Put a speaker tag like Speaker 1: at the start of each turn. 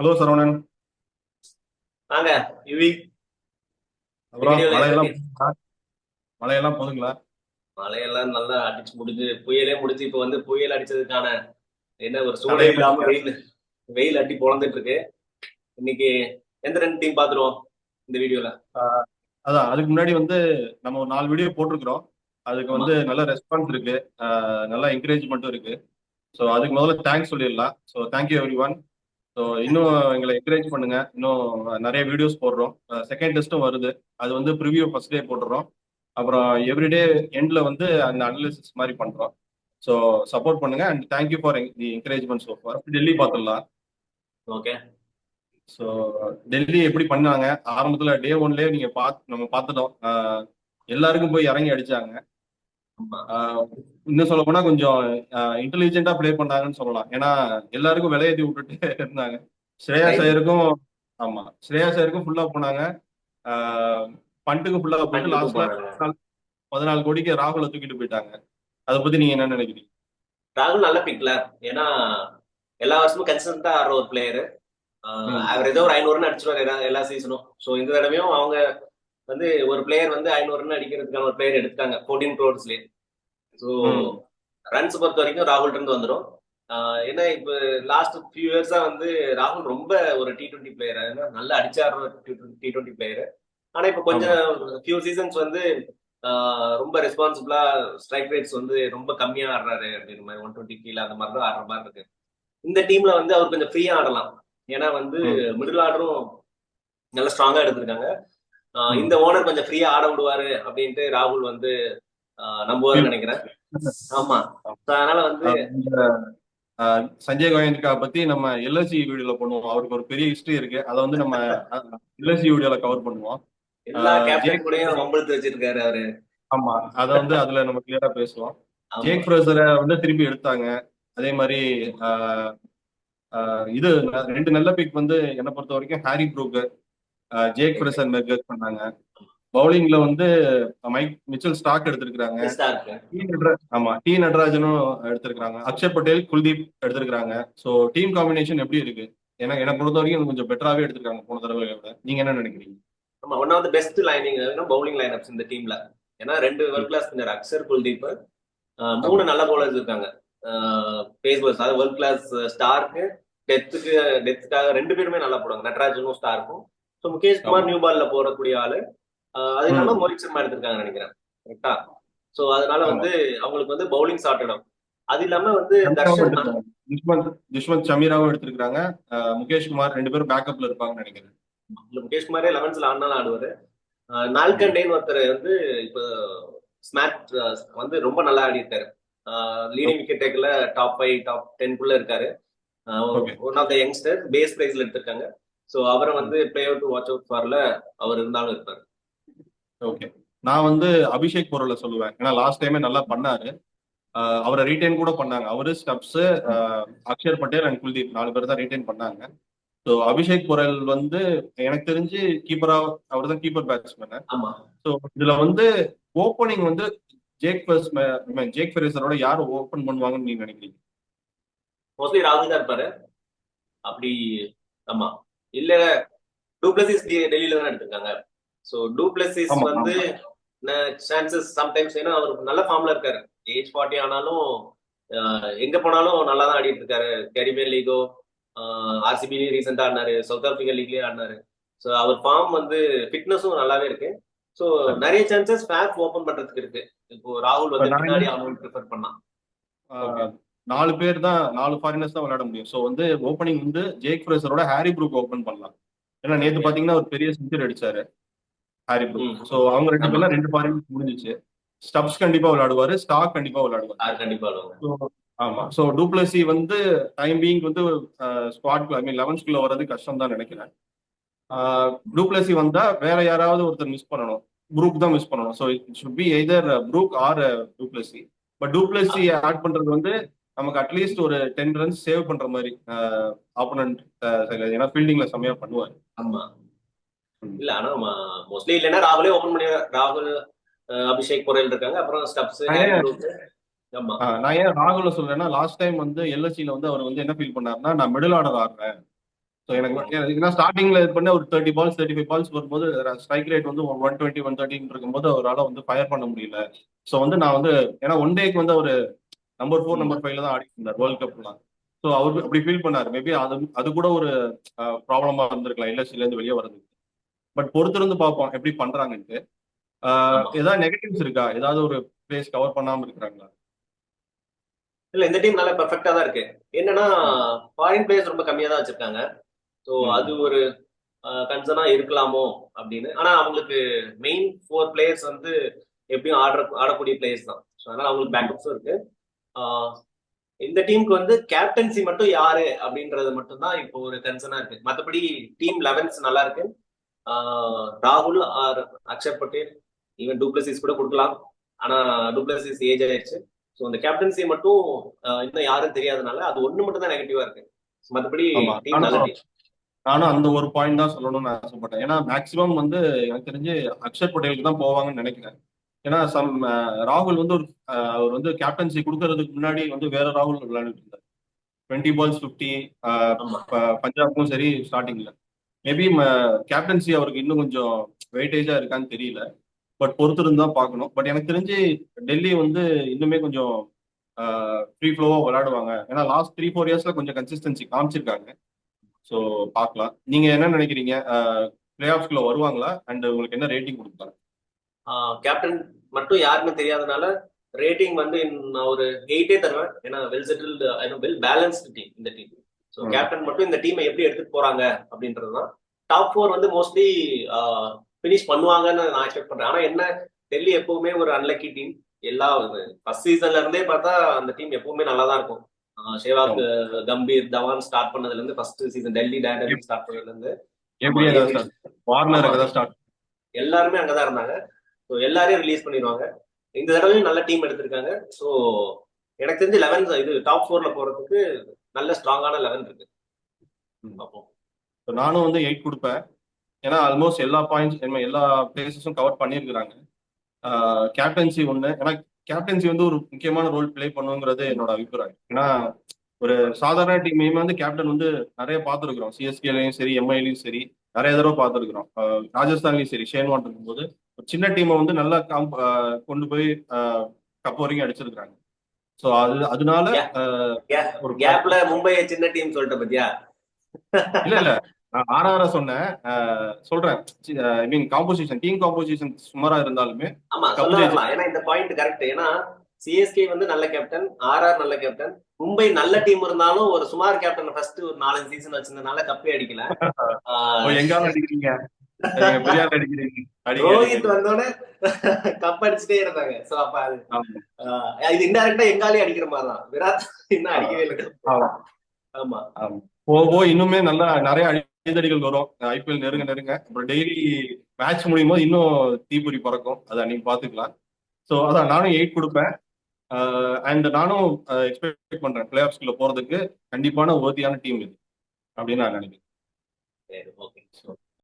Speaker 1: Hello Saravanan.
Speaker 2: வாங்க UV. இந்த
Speaker 1: அப்புறம்
Speaker 2: வீடியோல எதை
Speaker 1: மழையெல்லாம்
Speaker 2: பத்தி
Speaker 1: போகுதுங்களா? மழையெல்லாம் போதுங்களா?
Speaker 2: மழையெல்லாம் நல்லா அடிச்சு முடிஞ்சு புயலே முடிஞ்சு இப்ப வந்து புயல் அடிச்சதுக்கான என்ன ஒரு சூடே
Speaker 1: களையும்
Speaker 2: இல்லாம
Speaker 1: கட்டிட்டேன்.
Speaker 2: வெயில் வெயில் அடி பொழந்துட்டு இருக்கு இன்னைக்கு. எந்த ரெண்டு டீம் பாத்துருவோம் இந்த வீடியோல?
Speaker 1: ஆஹ் அதான் அதுக்கு முன்னாடி வந்து நம்ம ஒரு 4 வீடியோ போட்டிருக்கிறோம். அதுக்கு
Speaker 2: ஆமா.
Speaker 1: வந்து நல்ல ரெஸ்பான்ஸ் இருக்கு. நல்ல என்கரேஜ்மெண்ட்டும் இருக்கு. ஸோ அதுக்கு முதல்ல தேங்க்ஸ் சொல்லிடலாம். So thank you every one. So இன்னும் எங்களை என்கரேஜ் பண்ணுங்க. இன்னும் நிறைய வீடியோஸ் போடுறோம். செகண்ட் டெஸ்ட்டும் வருது. அது வந்து ப்ரிவியூ ஃபர்ஸ்ட் டே போட்டுறோம். அப்புறம் எவ்ரிடே எண்ட்ல வந்து அந்த அனலிசிஸ் மாதிரி பண்றோம். ஸோ சப்போர்ட் பண்ணுங்க and thank you for the encouragement. So for Delhi பார்த்துடலாம்.
Speaker 2: ஓகே.
Speaker 1: ஸோ டெல்லி எப்படி பண்ணாங்க? ஆரம்பத்துல டே ஒன்லயே நீங்க நம்ம பார்த்துட்டோம். எல்லாருக்கும் போய் இறங்கி அடிச்சாங்க.
Speaker 2: ஆமா.
Speaker 1: ஆஹ் இன்னும் சொல்ல போனா கொஞ்சம் இன்டெலிஜென்ட்டா ப்ளே பண்ணாங்கன்னு சொல்லலாம். ஏன்னா எல்லாருக்கும் விலையேத்தி விட்டுட்டு இருந்தாங்க. ஸ்ரேயாஸ்
Speaker 2: ரைட்.
Speaker 1: ஐயருக்கும் ஆமா, ஸ்ரேயாஸ் ஐயருக்கும் ஃபுல்லா போனாங்க. பண்ட்டுக்கு ஃபுல்லா போயிட்டு
Speaker 2: பாயிண்ட்டுக்கும்
Speaker 1: லாஸ்ட்ல
Speaker 2: போனாங்க.
Speaker 1: 14 கோடிக்கு ராகுல தூக்கிட்டு போயிட்டாங்க. அதை பத்தி நீங்க என்ன நினைக்கிறீங்க?
Speaker 2: ராகுல் நல்ல பிக்ல. ஏன்னா எல்லா வருஷமும் கன்சிஸ்டன்டா ஆடுற ஒரு பிளேயர்.
Speaker 1: ம்.
Speaker 2: ஆவரேஜா ஒரு 500 ரன் அடிச்சிருவாரு எல்லா சீசனும். ஸோ இந்த தடவையும் அவங்க வந்து ஒரு பிளேயர் வந்து 500 ரன் அடிக்கிறதுக்கான ஒரு பிளேயர் எடுத்தாங்க 14 crores. ஸோ
Speaker 1: ம்.
Speaker 2: ரன்ஸ் பொறுத்த வரைக்கும் ராகுல் இருந்து வந்துடும். ஏன்னா இப்ப லாஸ்ட் ஃபியூ இயர்ஸா வந்து ராகுல் ரொம்ப ஒரு T20 பிளேயர், நல்லா அடிச்சாடுற T20 பிளேயர். ஆனா இப்ப
Speaker 1: ஆமா.
Speaker 2: கொஞ்சம் ஃபியூ சீசன்ஸ் வந்து ரொம்ப ரெஸ்பான்சிபிளா ஸ்ட்ரைக் ரேட்ஸ் வந்து ரொம்ப கம்மியா ஆடுறாரு அப்படின்ற மாதிரி 120 கீழே அந்த மாதிரி தான் ஆடுற மாதிரி இருக்கு. இந்த டீம்ல வந்து அவர் கொஞ்சம் ஃப்ரீயா ஆடலாம். ஏன்னா வந்து
Speaker 1: ம்.
Speaker 2: மிடில் ஆர்டரும் நல்லா ஸ்ட்ராங்கா எடுத்திருக்காங்க. இந்த
Speaker 1: ம்.
Speaker 2: ஓனர் கொஞ்சம் ஃப்ரீயா ஆட விடுவாரு அப்படின்ட்டு ராகுல் வந்து
Speaker 1: Feel-
Speaker 2: நம்புவாருன்னு நினைக்கிறேன். ஆமா. So அதனால வந்து
Speaker 1: இந்த சஞ்சய் கோயங்கா பத்தி நம்ம எல்எஸ்சி வீடியோல பண்ணுவோம். அவருக்கு ஒரு பெரிய ஹிஸ்டரி இருக்கு. அதை வந்து நம்ம எல்எஸ்சி வீடியோல கவர் பண்ணுவோம்.
Speaker 2: எல்லா கேப்டன்
Speaker 1: ஜேக்
Speaker 2: கூடயும் வம்பிழுத்து வச்சிருக்காரு அவரு.
Speaker 1: ஆமா, அதை வந்து அதுல நம்ம கிளியரா பேசுவோம்.
Speaker 2: ஆமா.
Speaker 1: ஜேக் ஃப்ரேசரை வந்து திருப்பி எடுத்தாங்க. அதே மாதிரி ஆஹ், இது ரெண்டு நல்ல பிக் வந்து என்னை பொறுத்த வரைக்கும் ஹாரி ப்ரூக், ஜேக் ஃப்ரேசர் மெர்கர் பண்ணாங்க. பவுலிங்ல வந்து மைக் மிச்சல் ஸ்டாக் எடுத்திருக்கிறாங்க.
Speaker 2: பெஸ்டா இருக்கு.
Speaker 1: ஆமா, டி நடராஜனும் எடுத்திருக்காங்க. அக்ஷர் பட்டேல், குல்தீப் எடுத்திருக்காங்க. ஸோ டீம் காம்பினேஷன் எப்படி இருக்கு? என்னை பொறுத்த வரைக்கும் கொஞ்சம் பெட்டராகவே எடுத்திருக்காங்க போன தடவை விட. நீங்க என்ன நினைக்கிறீங்க?
Speaker 2: ஆமா, one of the best lining bowling lineups இந்த டீம்ல. ஏன்னா ரெண்டு
Speaker 1: ம்.
Speaker 2: World class player Akshar, Kuldeep. மூணு
Speaker 1: ஆமா.
Speaker 2: நல்ல பவுலர்ஸ் இருக்காங்க. பேஸ் பவுலர்ஸ், அதாவது வேர்ல்ட் கிளாஸ். ஸ்டார்க்கு டெத்துக்கு டெத்துக்காக ரெண்டு பேருமே நல்லா போடுவாங்க, நட்ராஜனும் ஸ்டார்க்கும். ஸோ முகேஷ் குமார்
Speaker 1: ஆமா.
Speaker 2: நியூ பால்ல போடக்கூடிய ஆளு. அது இல்லாம
Speaker 1: ம்.
Speaker 2: மோஹித் சர்மா எடுத்திருக்காங்க நினைக்கிறேன். கரெக்டா? ஸோ அதனால
Speaker 1: ஆமா.
Speaker 2: வந்து அவங்களுக்கு வந்து பவுலிங் சார்ட் இடம். அது இல்லாம வந்து
Speaker 1: சமீராவும்
Speaker 2: தர்ஷன்
Speaker 1: எடுத்திருக்காங்க. துஷ்மந்த் சமீராவும் எடுத்திருக்காங்க. முகேஷ் குமார் ரெண்டு பேரும் பேக்கப்ல இருப்பாங்கன்னு நினைக்கிறேன்.
Speaker 2: முகேஷ் குமாரே 11th ஆடினாலும் ஆடுவாரு.
Speaker 1: ம்.
Speaker 2: நால்கண்டேன் ஒருத்தர் வந்து இப்ப ஸ்மாட் வந்து ரொம்ப நல்லா ஆடி இருக்காரு. Leading
Speaker 1: okay.
Speaker 2: விக்கெட் டேக்கர்ல டாப் 10 இருக்காரு.
Speaker 1: Okay.
Speaker 2: One of the youngster pace பிரைஸ்ல எடுத்திருக்காங்க. ஸோ அவரை வந்து பிளேயர் டு வாட்ச் அவுட் ஃபார்ல அவர் இருந்தாலும் இருப்பாரு.
Speaker 1: ஓகே. நான் வந்து அபிஷேக் பொருளை சொல்லுவேன். ஏன்னா லாஸ்ட் டைமே நல்லா பண்ணாரு. அவரை ரீட்டைன் கூட பண்ணாங்க. அவரு ஸ்டப்ஸ், அக்ஷர் பட்டேல் அண்ட் குல்தீப் 4 பேர் தான் ரீட்டைன் பண்ணாங்க. ஸோ அபிஷேக் பொரல் வந்து எனக்கு தெரிஞ்சு கீப்பரா அவர் தான் கீப்பர் பேட்ஸ்மேன்.
Speaker 2: ஆமா.
Speaker 1: ஸோ இதுல வந்து ஓப்பனிங் வந்து ஜேக் ஃபெரேசரோட யார் ஓப்பன் பண்ணுவாங்கன்னு நீங்க நினைக்கிறீங்க?
Speaker 2: மோஸ்ட்லி ராகுல் தான் இருப்பாரு. அப்படி. ஆமா. இல்ல, டூப்ளசிஸ் டெல்லியில தான் எடுத்திருக்காங்க. ஸோ டூப்ளசிஸ்
Speaker 1: ஆமா.
Speaker 2: வந்து
Speaker 1: ஆமா.
Speaker 2: சான்சஸ் சம்டைம்ஸ், ஏன்னா அவர் நல்ல ஃபார்ம்ல இருக்காரு. ஏஜ் 40 ஆனாலும் எங்க போனாலும் நல்லா தான் ஆடிட்டு இருக்காரு. கரீபியன் லீகோ, ஆர்சிபி ரீசெண்டா ஆடினாரு, சவுத் ஆப்பிரிக்கா லீக்லயே ஆடினாரு. ஸோ அவர் ஃபார்ம் வந்து ஃபிட்னஸும் நல்லாவே இருக்கு. ஸோ
Speaker 1: சரி.
Speaker 2: நிறைய சான்சஸ் ஃபேப் ஓபன் பண்றதுக்கு இருக்கு. இப்போ ராகுல்
Speaker 1: இப்ப
Speaker 2: வந்து
Speaker 1: நான்
Speaker 2: பின்னாடி ஆகணும்னு ப்ரிஃபர் பண்ணலாம்.
Speaker 1: ஆஹ், 4 பேர் தான், 4 ஃபாரினர்ஸ் தான் விளையாட முடியும். ஸோ வந்து ஓப்பனிங் வந்து ஜேக் ஃப்ரேசரோட ஹாரி ப்ரூக் ஓப்பன் பண்ணலாம். ஏன்னா நேத்து
Speaker 2: ஓகே.
Speaker 1: பாத்தீங்கன்னா ஒரு பெரிய செஞ்சுரி அடிச்சாரு ஹாரி ப்ரூக்.
Speaker 2: ம்.
Speaker 1: ஸோ அவங்க ரெண்டு
Speaker 2: ஆமா.
Speaker 1: பேர்லாம் 2 ஃபாரினர்ஸ் முடிஞ்சிச்சு. ஸ்டப்ஸ் கண்டிப்பா விளையாடுவாரு, ஸ்டாக் கண்டிப்பா விளையாடுவாரு.
Speaker 2: ஆறு கண்டிப்பா வருவாங்க.
Speaker 1: So, ஆமா. ஸோ டூப்ளசி வந்து டைம் பீயிங் வந்து ஸ்குவாட் ஐ மீன் 11th வர்றது கஷ்டம் தான் நினைக்கிறேன். டூப்ளசி வந்தா வேற யாராவது ஒருத்தர் மிஸ் பண்ணணும். ப்ரூக் தான் மிஸ் பண்ணணும். So it should be either Brook or Du Plessis. But Du Plessis add பண்றது வந்து நமக்கு அட்லீஸ்ட் ஒரு 10 ரன்ஸ் சேவ் பண்ற மாதிரி ஆப்போனன்ட். ஏன்னா ஃபீல்டிங்ல செம்மையா பண்ணுவாரு.
Speaker 2: ஆமா.
Speaker 1: ம்.
Speaker 2: இல்ல, ஆனா மோஸ்ட்லி இல்லைன்னா ராகுலே ஓபன் பண்ணி ராகுல், அபிஷேக் பொரேல் இருக்காங்க. அப்புறம் ஸ்டப்ஸ்,
Speaker 1: நான்
Speaker 2: ஹாரி
Speaker 1: ஏன்
Speaker 2: ப்ரூக். ஆமா.
Speaker 1: நான் ஏன் ராகுல சொல்றேன்னா லாஸ்ட் டைம் வந்து எல்எஸ்சியில வந்து அவர் வந்து என்ன ஃபீல் பண்ணாருன்னா, நான் மிடில் ஆர்டர் ஆடுறேன். ஸோ ஏன்னா ஸ்டார்டிங்ல இது பண்ண ஒரு 30 பால்ஸ் 35 பால்ஸ் வரும்போது ஸ்ட்ரைக் ரேட் வந்து 120 130 இருக்கும்போது அவரால் வந்து ஃபயர் பண்ண முடியல. ஸோ வந்து நான் வந்து ஏன்னா ஒன் டேக்கு வந்து அவர் நம்பர் 4 நம்பர் 5ல தான் ஆடிட்டு இருந்தார் வேர்ல்ட் கப்லாம். ஸோ அவர் அப்படி ஃபீல் பண்ணாரு. மேபி அது கூட ஒரு ப்ராப்ளமா இருந்திருக்கலாம் எல்எஸ்சில இருந்து வெளியே வர்றதுக்கு. பட் பொறுத்திருந்து பார்ப்போம் எப்படி பண்றாங்கன்ட்டு. ஏதாவது நெகட்டிவ்ஸ் இருக்கா? ஏதாவது ஒரு பிளேஸ் கவர் பண்ணாம இருக்கிறாங்களா?
Speaker 2: இல்ல இந்த டீம் நல்லா பெர்ஃபெக்டா தான் இருக்கு. என்னன்னா ஃபாரின் பிளேயர்ஸ் ரொம்ப கம்மியா தான் வச்சிருக்காங்க. ஸோ அது ஒரு கன்சர்னா இருக்கலாமோ அப்படின்னு. ஆனா அவங்களுக்கு மெயின் 4 பிளேயர்ஸ் வந்து எப்படியும் ஆடக்கூடிய பிளேயர்ஸ் தான். ஸோ அதனால அவங்களுக்கு பேக்கப்ஸும் இருக்கு. இந்த டீமுக்கு வந்து கேப்டன்சி மட்டும் யாரு அப்படின்றது மட்டும் தான் இப்போ ஒரு கன்சர்னா இருக்கு. மற்றபடி டீம் 11 நல்லா இருக்கு. ராகுல் or Akshar Patel even Du Plessis கூட கொடுக்கலாம். ஆனா டூப்ளசிஸ் ஏஜ் ஆயிடுச்சு. ஸோ அந்த கேப்டன்சி மட்டும் இன்னும் யாரும் தெரியாதனால அது ஒண்ணு மட்டும் தான் நெகட்டிவா இருக்கு. மற்றபடி டீம் நல்ல டீம்.
Speaker 1: நானும் அந்த ஒரு பாயிண்ட் தான் சொல்லணும்னு ஆசைப்பட்டேன். ஏன்னா மேக்சிமம் வந்து எனக்கு தெரிஞ்சு அக்ஷர் பட்டேலுக்கு தான் போவாங்கன்னு நினைக்கிறேன். ஏன்னா ராகுல் வந்து அவர் வந்து கேப்டன்சி கொடுக்கறதுக்கு முன்னாடி வந்து வேற ராகுல் விளையாண்டுட்டு இருந்தார். 20 பால்ஸ் 50 பஞ்சாப்க்கும் சரி ஸ்டார்டிங்ல. மேபி கேப்டன்சி அவருக்கு இன்னும் கொஞ்சம் வெயிட்டேஜா இருக்கான்னு தெரியல. பட் பொறுத்திருந்து தான் பார்க்கணும். பட் எனக்கு தெரிஞ்சு டெல்லி வந்து இன்னுமே கொஞ்சம் ஃப்ரீ ஃப்ளோவா விளையாடுவாங்க. ஏன்னா லாஸ்ட் 3-4 இயர்ஸ்ல கொஞ்சம் கன்சிஸ்டன்சி காமிச்சிருக்காங்க. ஸோ பார்க்கலாம். நீங்க என்ன நினைக்கிறீங்க? பிளே ஆஃப்ஸ்குள்ள வருவாங்களா? அண்ட் உங்களுக்கு என்ன ரேட்டிங் கொடுக்கலாம்?
Speaker 2: கேப்டன் மட்டும் யாருன்னு தெரியாதனால ரேட்டிங் வந்து நான் ஒரு 8 தருவேன். ஏன்னா well settled well balanced team இந்த டீம். ஸோ கேப்டன் மட்டும் இந்த டீமை எப்படி எடுத்துட்டு போறாங்க அப்படின்றதுதான். டாப் 4 வந்து மோஸ்ட்லி பினிஷ் பண்ணுவாங்கன்னு நான் எக்ஸ்பெக்ட் பண்றேன். ஆனா என்ன, டெல்லி எப்பவுமே ஒரு அன்லக்கி டீம். எல்லா ஃபர்ஸ்ட் சீசன்ல இருந்தே பார்த்தா அந்த டீம் எப்பவுமே நல்லா தான் இருக்கும். சேவாக், கம்பீர், தவான் ஸ்டார்ட் பண்ணதுல இருந்து ஃபர்ஸ்ட் சீசன் டெல்லி டேண்டர் ஸ்டார்ட் பண்ணதுல இருந்து எல்லாருமே அங்கதான் இருந்தாங்க. ஸோ எல்லாரையும் ரிலீஸ் பண்ணிடுவாங்க. இந்த தடவையும் நல்ல டீம் எடுத்திருக்காங்க. ஸோ எனக்கு தெரிஞ்சு 11 இது டாப் 4ல போறதுக்கு நல்ல ஸ்ட்ராங்கான 11 இருக்கு.
Speaker 1: நானும் வந்து 8 கொடுப்பேன். ஏன்னா ஆல்மோஸ்ட் எல்லா பாயிண்ட்ஸ் எல்லா பிளேசஸும் கவர் பண்ணியிருக்கிறாங்க. கேப்டன்சி ஒன்று, ஏன்னா கேப்டன்சி வந்து ஒரு முக்கியமான ரோல் பிளே பண்ணுங்கிறது என்னோட அபிப்பிராயம். ஏன்னா ஒரு சாதாரண டீமையுமே வந்து கேப்டன் வந்து நிறைய பார்த்துருக்குறோம். சிஎஸ்கேலையும் சரி எம்ஐலையும் சரி நிறைய தடவை பார்த்துருக்குறோம். ராஜஸ்தான்லையும் சரி ஷேன்வான் இருக்கும்போது ஒரு சின்ன டீமை வந்து நல்லா கொண்டு போய் கப் வரைக்கும் அடிச்சிருக்காங்க. ஸோ அதனால
Speaker 2: ஒரு கேப்ல மும்பை சின்ன டீம் சொல்லிட்ட பத்தியா?
Speaker 1: இல்ல நான் ஆறார சொன்னேன். சொல்றேன் ஐ மீன் காம்போசிஷன், டீம் காம்போசிஷன் சுமாரா இருந்தாலுமே
Speaker 2: ஆமா சொல்லலாம். ஏன்னா இந்த பாயிண்ட் கரெக்ட். ஏன்னா சிஎஸ்கே வந்து நல்ல கேப்டன், ஆர்ஆர் நல்ல கேப்டன், மும்பை நல்ல டீம் இருந்தாலும் ஒரு சுமார் கேப்டன் ஃபர்ஸ்ட் ஒரு 4 சீசன் வச்சிருந்தனால கப்பே அடிக்கல.
Speaker 1: எங்கால அடிக்கிறீங்க,
Speaker 2: ரோஹித் வந்தோடனே கப் அடிச்சுட்டே இருந்தாங்க. சோ அப்ப அது இது இன்டைரக்டா எங்காலே அடிக்கிற மாதிரிதான். விராட் இன்னும் அடிக்கவே இல்லை. ஆமா
Speaker 1: போகோ இன்னுமே நல்லா நிறைய அடிதடிகள் வரும். ஐபிஎல் நெருங்க அப்புறம் டெய்லி மேட்ச் முடியும் போது இன்னும் தீப்பொறி பறக்கும். அதை நீங்க பாத்துக்கலாம். ஸோ அதான் நானும் 8 கொடுப்பேன். அண்ட் நானும் எக்ஸ்பெக்ட் பண்றேன் பிளே ஆஃப்ஸ்குள்ள போறதுக்கு கண்டிப்பான உறுதியான டீம் இது அப்படின்னு நான் நினைக்கிறேன்.